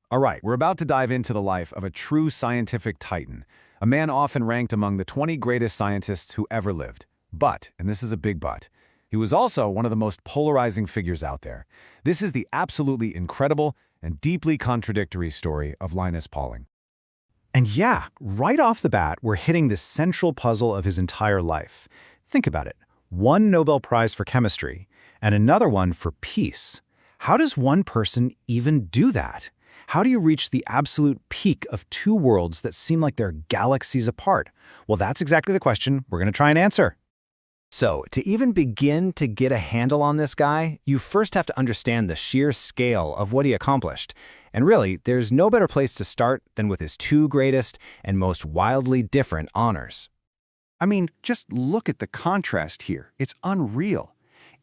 All right, we're about to dive into the life of a true scientific titan, a man often ranked among the 20 greatest scientists who ever lived. But, and this is a big but, he was also one of the most polarizing figures out there. This is the absolutely incredible and deeply contradictory story of Linus Pauling. And yeah, right off the bat, we're hitting this central puzzle of his entire life. Think about it. One Nobel Prize for chemistry and another one for peace. How does one person even do that? How do you reach the absolute peak of two worlds that seem like they're galaxies apart? Well, that's exactly the question we're going to try and answer. So, to even begin to get a handle on this guy, you first have to understand the sheer scale of what he accomplished. And really, there's no better place to start than with his two greatest and most wildly different honors. I mean, just look at the contrast here. It's unreal.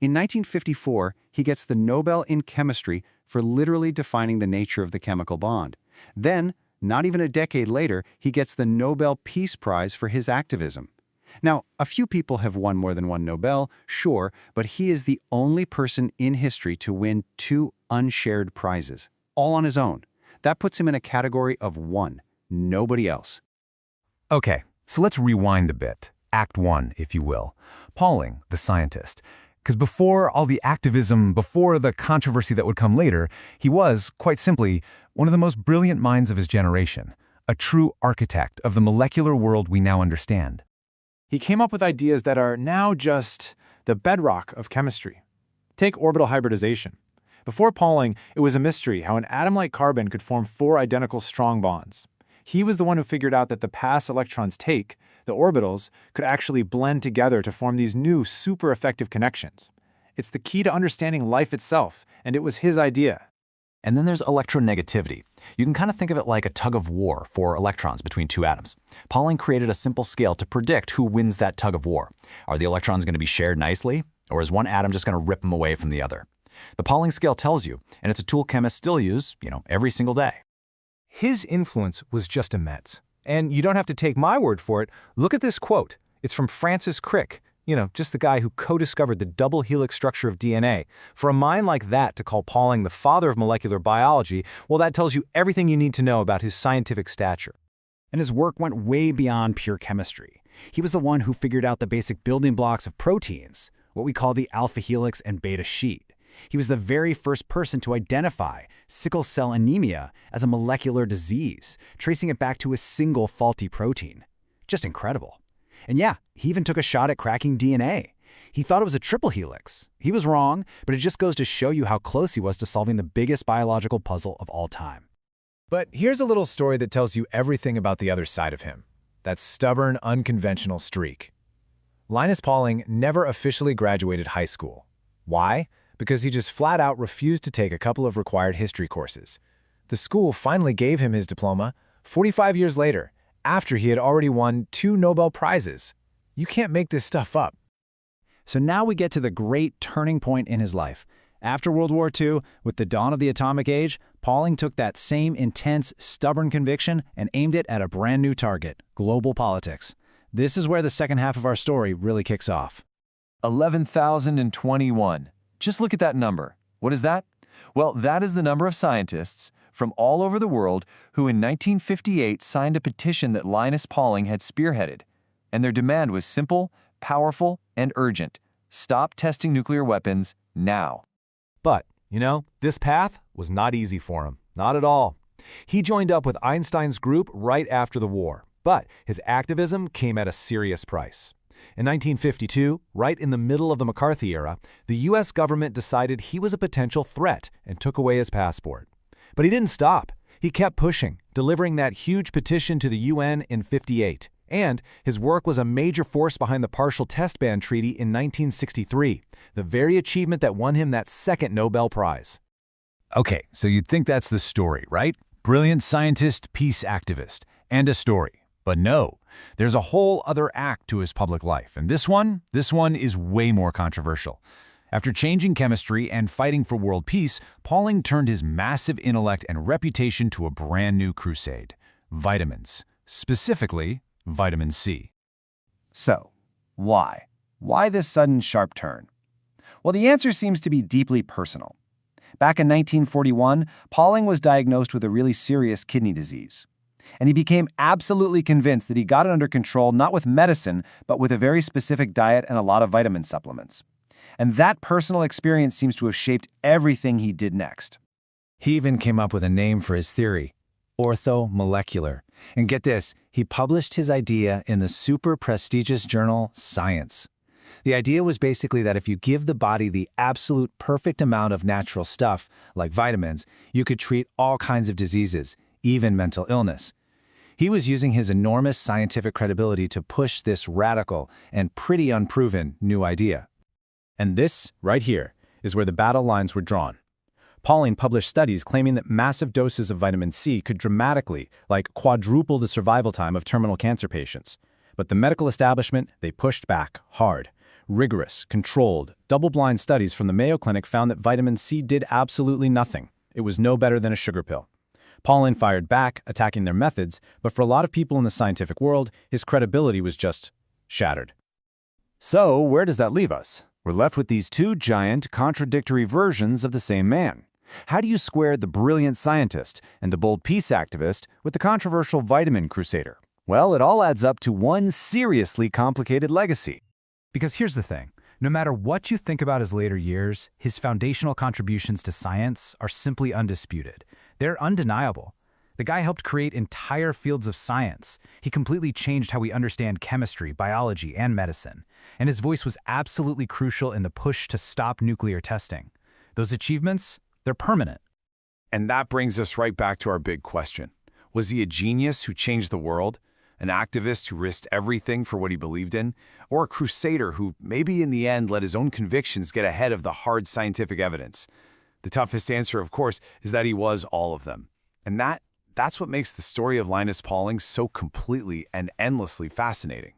In 1954, he gets the Nobel in Chemistry for literally defining the nature of the chemical bond. Then, not even a decade later, he gets the Nobel Peace Prize for his activism. Now, a few people have won more than one Nobel, sure, but he is the only person in history to win two unshared prizes, all on his own. That puts him in a category of one, nobody else. Okay, so let's rewind a bit. Act 1, if you will. Pauling, the scientist. Because before all the activism, before the controversy that would come later, he was, quite simply, one of the most brilliant minds of his generation, a true architect of the molecular world we now understand. He came up with ideas that are now just the bedrock of chemistry. Take orbital hybridization. Before Pauling, it was a mystery how an atom like carbon could form four identical strong bonds. He was the one who figured out that the paths electrons take, the orbitals, could actually blend together to form these new super effective connections. It's the key to understanding life itself, and it was his idea. And then there's electronegativity. You can kind of think of it like a tug of war for electrons between two atoms. Pauling created a simple scale to predict who wins that tug of war. Are the electrons going to be shared nicely, or is one atom just going to rip them away from the other? The Pauling scale tells you, and it's a tool chemists still use, every single day. His influence was just immense. And you don't have to take my word for it. Look at this quote. It's from Francis Crick, just the guy who co-discovered the double helix structure of DNA. For a mind like that to call Pauling the father of molecular biology, well, that tells you everything you need to know about his scientific stature. And his work went way beyond pure chemistry. He was the one who figured out the basic building blocks of proteins, what we call the alpha helix and beta sheet. He was the very first person to identify sickle cell anemia as a molecular disease, tracing it back to a single faulty protein. Just incredible. And yeah, he even took a shot at cracking DNA. He thought it was a triple helix. He was wrong, but it just goes to show you how close he was to solving the biggest biological puzzle of all time. But here's a little story that tells you everything about the other side of him. That stubborn, unconventional streak. Linus Pauling never officially graduated high school. Why? Because he just flat out refused to take a couple of required history courses. The school finally gave him his diploma 45 years later, after he had already won 2 Nobel Prizes. You can't make this stuff up. So now we get to the great turning point in his life. After World War II, with the dawn of the atomic age, Pauling took that same intense, stubborn conviction and aimed it at a brand new target, global politics. This is where the second half of our story really kicks off. 11,021. Just look at that number. What is that? Well, that is the number of scientists from all over the world who in 1958 signed a petition that Linus Pauling had spearheaded. And their demand was simple, powerful, and urgent. Stop testing nuclear weapons now. But, this path was not easy for him. Not at all. He joined up with Einstein's group right after the war, but his activism came at a serious price. In 1952, right in the middle of the McCarthy era, the U.S. government decided he was a potential threat and took away his passport. But he didn't stop. He kept pushing, delivering that huge petition to the UN in '58. And his work was a major force behind the Partial Test Ban Treaty in 1963, the very achievement that won him that second Nobel Prize. Okay, so you'd think that's the story, right? Brilliant scientist, peace activist, and a story. But no, there's a whole other act to his public life, and this one is way more controversial. After changing chemistry and fighting for world peace, Pauling turned his massive intellect and reputation to a brand new crusade: vitamins, specifically vitamin C. So, why? Why this sudden sharp turn? Well, the answer seems to be deeply personal. Back in 1941, Pauling was diagnosed with a really serious kidney disease. And he became absolutely convinced that he got it under control not with medicine, but with a very specific diet and a lot of vitamin supplements. And that personal experience seems to have shaped everything he did next. He even came up with a name for his theory, orthomolecular. And get this, he published his idea in the super prestigious journal Science. The idea was basically that if you give the body the absolute perfect amount of natural stuff, like vitamins, you could treat all kinds of diseases, even mental illness. He was using his enormous scientific credibility to push this radical and pretty unproven new idea. And this, right here, is where the battle lines were drawn. Pauling published studies claiming that massive doses of vitamin C could dramatically, like quadruple the survival time of terminal cancer patients. But the medical establishment, they pushed back hard. Rigorous, controlled, double-blind studies from the Mayo Clinic found that vitamin C did absolutely nothing. It was no better than a sugar pill. Pauling fired back, attacking their methods, but for a lot of people in the scientific world, his credibility was just shattered. So, where does that leave us? We're left with these two giant, contradictory versions of the same man. How do you square the brilliant scientist and the bold peace activist with the controversial vitamin crusader? Well, it all adds up to one seriously complicated legacy. Because here's the thing, no matter what you think about his later years, his foundational contributions to science are simply undisputed. They're undeniable. The guy helped create entire fields of science. He completely changed how we understand chemistry, biology, and medicine. And his voice was absolutely crucial in the push to stop nuclear testing. Those achievements, they're permanent. And that brings us right back to our big question. Was he a genius who changed the world? An activist who risked everything for what he believed in? Or a crusader who maybe in the end let his own convictions get ahead of the hard scientific evidence? The toughest answer, of course, is that he was all of them. And that's what makes the story of Linus Pauling so completely and endlessly fascinating.